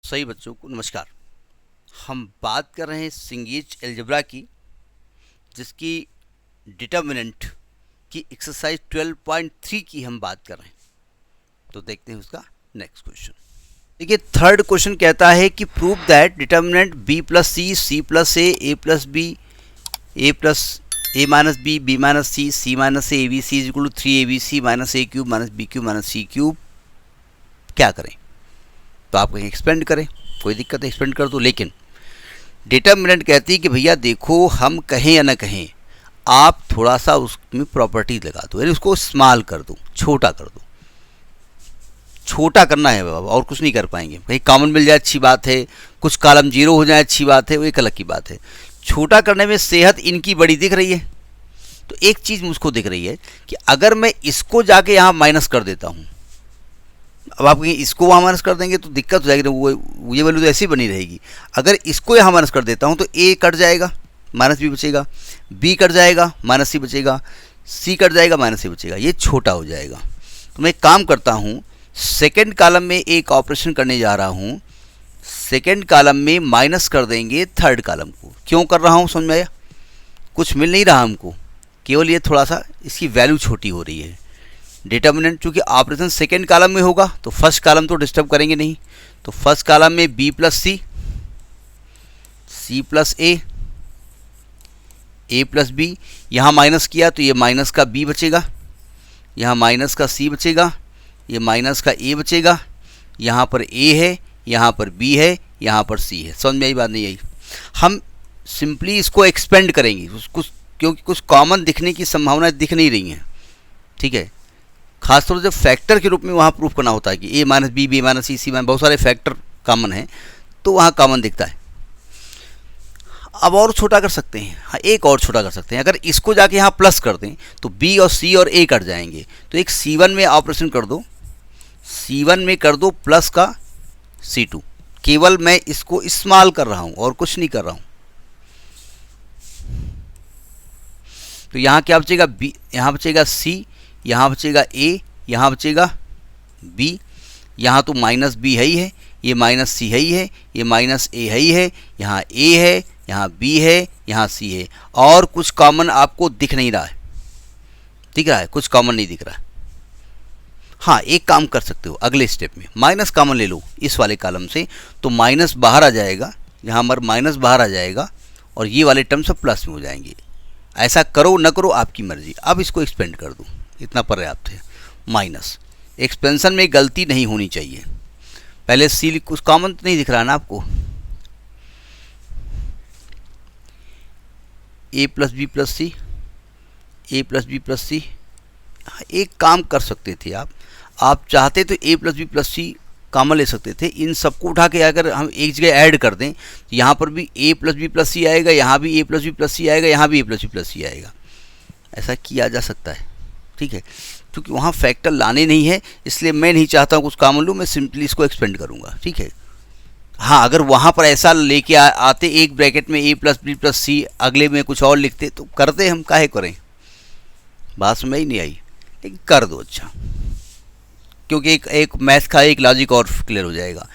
सही बच्चों को नमस्कार। हम बात कर रहे हैं सिंगेज अलजेब्रा की, जिसकी डिटर्मिनेंट की एक्सरसाइज 12.3 की हम बात कर रहे हैं। तो देखते हैं उसका नेक्स्ट क्वेश्चन। देखिए, थर्ड क्वेश्चन कहता है कि prove that determinant b plus C, C plus A plus B, A plus A minus B minus C minus A B C is equal to 3abc minus A cube minus B cube minus C cube. क्या करें? तो आप कहीं expand करें, कोई दिक्कत है, expand कर दो। लेकिन डिटर्मिनेंट कहती है कि भैया देखो, हम कहें या ना कहें, आप थोड़ा सा उसमें प्रॉपर्टी लगा दो, यानी उसको स्मॉल कर दो, छोटा कर दो। छोटा करना है बाबा, और कुछ नहीं कर पाएंगे। कहीं कॉमन मिल जाए अच्छी बात है, कुछ कॉलम जीरो हो जाए अच्छी बात है, वो एक अलग की बात है। छोटा करने में सेहत इनकी बड़ी दिख रही है। तो एक चीज़ मुझको दिख रही है कि अगर मैं इसको जाके यहाँ माइनस कर देता हूँ, अब आप कहीं इसको वहाँ माइनस कर देंगे तो दिक्कत हो जाएगी, वो ये वैल्यू तो ऐसी बनी रहेगी। अगर इसको यहाँ माइनस कर देता हूँ तो ए कट जाएगा, माइनस बी बचेगा, बी कट जाएगा, माइनस सी बचेगा, सी कट जाएगा, माइनस सी बचेगा, ये छोटा हो जाएगा। तो मैं एक काम करता हूँ, सेकेंड कॉलम में एक ऑपरेशन करने जा रहा हूँ। सेकेंड कॉलम में माइनस कर देंगे थर्ड कॉलम को। क्यों कर रहा हूँ समझ में आया? कुछ मिल नहीं रहा हमको, केवल ये थोड़ा सा इसकी वैल्यू छोटी हो रही है। डिटर्मिनेंट चूँकि ऑपरेशन सेकेंड कॉलम में होगा तो फर्स्ट कॉलम तो डिस्टर्ब करेंगे नहीं। तो फर्स्ट कॉलम में B plus C, C plus A plus B, यहाँ माइनस किया तो ये माइनस का बी बचेगा, यहाँ माइनस का सी बचेगा, ये माइनस का ए बचेगा, यहाँ पर ए है, यहाँ पर बी है, यहाँ पर सी है। समझ में आई बात? नहीं आई? हम सिंपली इसको एक्सपेंड करेंगे कुछ, क्योंकि कुछ कॉमन दिखने की संभावनाएं दिख नहीं रही हैं। ठीक है, खासतौर से फैक्टर के रूप में वहाँ प्रूफ करना होता है कि ए माइनस बी, बी माइनस सी, सी माइनस, बहुत सारे फैक्टर कॉमन हैं, तो वहाँ कॉमन दिखता है। अब और छोटा कर सकते हैं, हाँ एक और छोटा कर सकते हैं। अगर इसको जाके यहाँ प्लस कर दें तो बी और सी और ए कट जाएंगे। तो एक C1 में ऑपरेशन कर दो, C1 में कर दो प्लस का C2। केवल मैं इसको इस्तेमाल कर रहा हूँ और कुछ नहीं कर रहा हूँ। तो यहाँ क्या बचेगा? बी, यहाँ बचेगा सी, यहाँ बचेगा ए, यहाँ बचेगा बी, यहाँ तो माइनस बी है ही है, ये माइनस सी है ही है, ये माइनस ए है ही है, यहाँ ए है, यहाँ बी है, यहाँ सी है, और कुछ कॉमन आपको दिख नहीं रहा है। दिख रहा है? कुछ कॉमन नहीं दिख रहा है। हाँ, एक काम कर सकते हो, अगले स्टेप में माइनस कॉमन ले लो इस वाले कॉलम से, तो माइनस बाहर आ जाएगा, यहाँ पर माइनस बाहर आ जाएगा, और ये वाले टर्म सब प्लस में हो जाएंगे। ऐसा करो न करो आपकी मर्जी। अब इसको एक्सपेंड कर दो, इतना पर्याप्त है। माइनस एक्सपेंशन में गलती नहीं होनी चाहिए। पहले सी कुछ कॉमन तो नहीं दिख रहा ना आपको? ए प्लस बी प्लस सी, ए प्लस बी प्लस सी। एक काम कर सकते थे आप चाहते तो ए प्लस बी प्लस सी कॉमन ले सकते थे। इन सबको उठा के अगर हम एक जगह ऐड कर दें तो यहाँ पर भी ए प्लस बी प्लस सी आएगा, यहाँ भी ए प्लस बी प्लस सी आएगा, यहाँ भी ए प्लस बी प्लस सी आएगा। ऐसा किया जा सकता है। ठीक है, क्योंकि वहाँ फैक्टर लाने नहीं है, इसलिए मैं नहीं चाहता हूँ कुछ कॉमन लूँ, मैं सिंपली इसको एक्सपेंड करूँगा। ठीक है, हाँ अगर वहाँ पर ऐसा लेके आते एक ब्रैकेट में ए प्लस बी प्लस सी, अगले में कुछ और लिखते तो करते, हम काहे करें? बात समझ ही नहीं आई, लेकिन कर दो अच्छा, क्योंकि एक मैथ का एक लॉजिक और क्लियर हो जाएगा।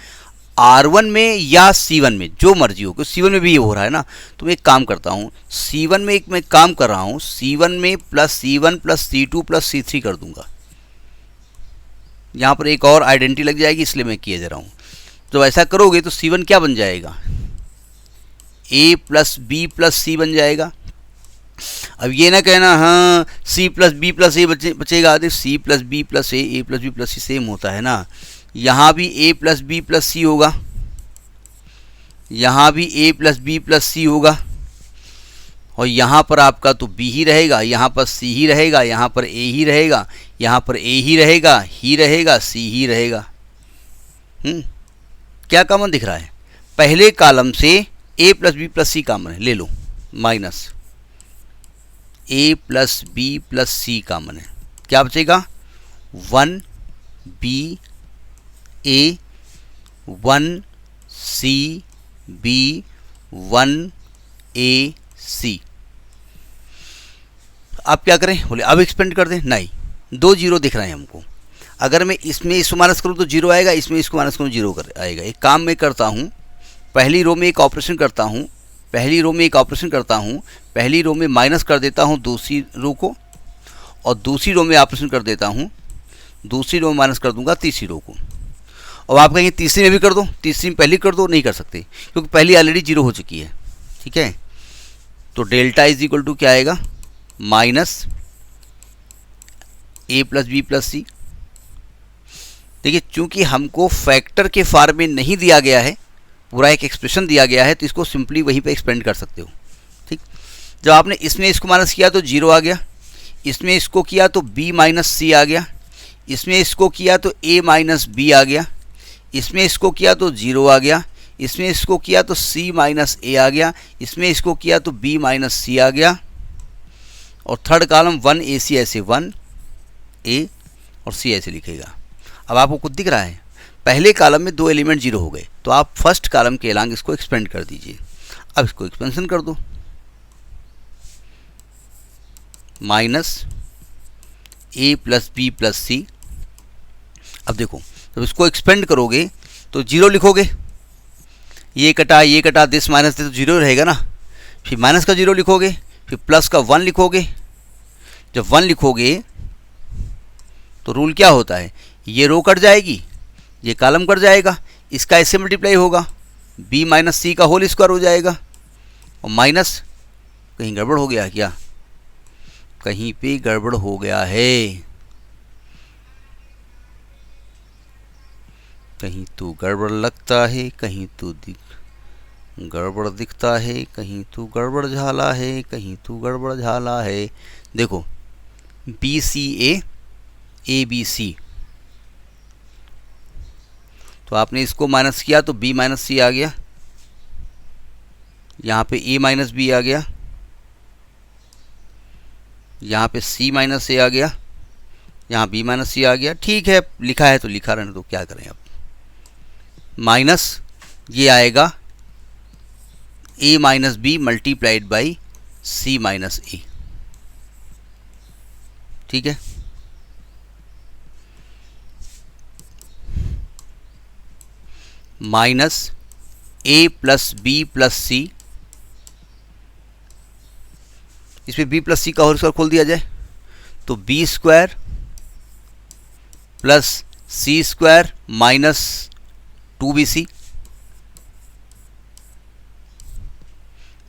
R1 में या C1 में जो मर्जी हो, क्योंकि C1 में भी ये हो रहा है ना। तो मैं एक काम करता हूँ, C1 में मैं काम कर रहा हूँ, C1 में plus C1 plus C2 plus C3 कर दूंगा। यहाँ पर एक और आइडेंटिटी लग जाएगी, इसलिए मैं किए जा रहा हूँ। तो ऐसा करोगे तो C1 क्या बन जाएगा? A प्लस बी प्लस सी बन जाएगा। अब ये ना कहना हाँ C प्लस बी प्लस ए बचेगा। देखिए C plus B plus A plus B plus C same होता है ना। यहाँ भी ए प्लस बी प्लस सी होगा, यहाँ भी ए प्लस बी प्लस सी होगा, और यहाँ पर आपका तो बी ही रहेगा, यहाँ पर सी ही रहेगा, यहाँ पर ए ही रहेगा, यहाँ पर ए ही रहेगा, सी ही रहेगा। क्या कॉमन दिख रहा है? पहले कॉलम से ए प्लस बी प्लस सी कॉमन है, ले लो, minus A plus B plus C common है। क्या बचेगा? 1 बी ए 1 सी बी 1 ए सी। अब क्या करें? बोले अब एक्सपेंड कर दें। नहीं, 2 जीरो दिख रहे हैं हमको। अगर मैं इसमें इसको माइनस करूँ तो जीरो आएगा, इसमें इसको माइनस करूँ जीरो आएगा। एक काम मैं करता हूँ, पहली रो में एक ऑपरेशन करता हूँ, पहली रो में माइनस कर देता हूँ दूसरी रो को, और दूसरी रो में ऑपरेशन कर देता हूँ, दूसरी रो में माइनस कर दूंगा तीसरी रो को। अब आप कहेंगे तीसरी में भी कर दो, तीसरी में पहली कर दो, नहीं कर सकते क्योंकि पहली ऑलरेडी जीरो हो चुकी है। ठीक है, तो डेल्टा इज इक्वल टू क्या आएगा, minus A plus B plus सी। देखिए चूंकि हमको फैक्टर के फॉर्म में नहीं दिया गया है, पूरा एक एक्सप्रेशन दिया गया है, तो इसको सिंपली वहीं पे एक्सपेंड कर सकते हो। ठीक, जब आपने इसमें इसको माइनस किया तो जीरो आ गया, इसमें इसको किया तो b माइनस सी आ गया, इसमें इसको किया तो a माइनस बी आ गया, इसमें इसको किया तो जीरो आ गया, इसमें इसको किया तो c माइनस ए आ गया, इसमें इसको किया तो b माइनस सी आ गया, और थर्ड कॉलम 1 AC ऐसे 1 A और C ऐसे लिखेगा। अब आपको कुछ दिख रहा है, पहले कॉलम में दो एलिमेंट जीरो हो गए, तो आप फर्स्ट कॉलम के अलांग इसको एक्सपेंड कर दीजिए। अब इसको एक्सपेंशन कर दो, minus A plus B plus सी। अब देखो जब इसको एक्सपेंड करोगे तो जीरो लिखोगे, ये कटा दिस माइनस दिस तो जीरो रहेगा ना, फिर माइनस का जीरो लिखोगे, फिर प्लस का 1 लिखोगे। जब 1 लिखोगे तो रूल क्या होता है, ये रो कट जाएगी, ये कॉलम कट जाएगा, इसका ऐसे मल्टीप्लाई होगा, b माइनस सी का होल स्क्वायर हो जाएगा, और माइनस, कहीं गड़बड़ हो गया क्या, कहीं पे गड़बड़ हो गया है, कहीं तो गड़बड़ लगता है, कहीं तो गड़बड़ दिखता है, कहीं तो गड़बड़ झाला है, कहीं तो गड़बड़ झाला है। देखो BCA ABC, तो आपने इसको माइनस किया तो b माइनस सी आ गया, यहाँ पे a माइनस बी आ गया, यहाँ पे c माइनस ए आ गया, यहाँ b माइनस सी आ गया। ठीक है, लिखा है तो लिखा रहने दो, क्या करें अब। माइनस ये आएगा a minus B multiplied by c minus A. ठीक है, minus a plus B plus C, इसमें b प्लस सी का होल स्क्वायर खोल दिया जाए तो b square plus C square minus 2bc,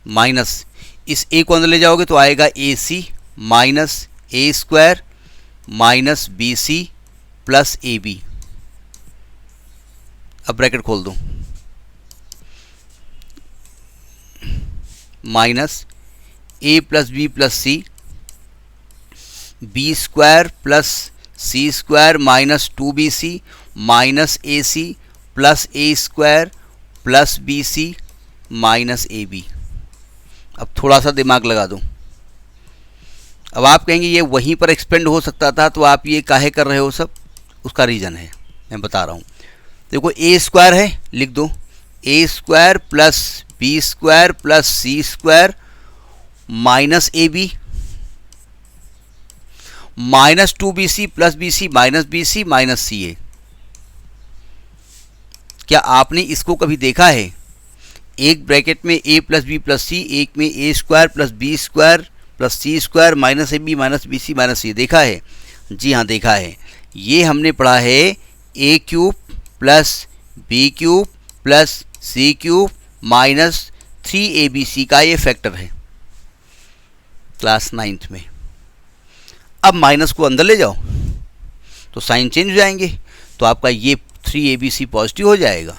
minus इस a को अंदर ले जाओगे तो आएगा ac minus A square minus B C plus A B. अब ब्रैकेट खोल दो, minus A plus B plus C, B square plus C square minus 2bc minus A C plus A square plus B C minus A B. अब थोड़ा सा दिमाग लगा दो। अब आप कहेंगे ये वहीं पर एक्सपेंड हो सकता था, तो आप ये काहे कर रहे हो सब, उसका रीज़न है, मैं बता रहा हूँ। देखो ए स्क्वायर है, लिख दो A square plus B square plus C square minus A B minus 2bc plus B C minus C A. क्या आपने इसको कभी देखा है, एक ब्रैकेट में a plus B plus C, एक में A square plus B square plus C square minus A B minus B C minus C, देखा है? जी हाँ, देखा है। ये हमने पढ़ा है A cube plus B cube plus C cube minus 3abc का ये फैक्टर है क्लास 9th में। अब माइनस को अंदर ले जाओ तो साइन चेंज हो जाएंगे, तो आपका ये 3abc पॉजिटिव हो जाएगा,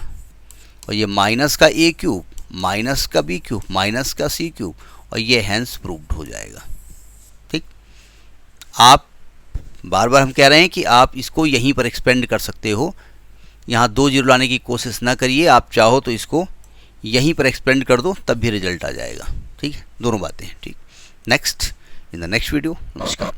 और ये माइनस का ए क्यूब माइनस का बी क्यूब माइनस का सी क्यूब, और ये हैंस प्रूव्ड हो जाएगा। ठीक, आप बार बार हम कह रहे हैं कि आप इसको यहीं पर एक्सपेंड कर सकते हो, यहाँ 2 जीरो लाने की कोशिश ना करिए, आप चाहो तो इसको यहीं पर एक्सपेंड कर दो, तब भी रिजल्ट आ जाएगा। ठीक है, दोनों बातें हैं। ठीक, next in the next video. नमस्कार।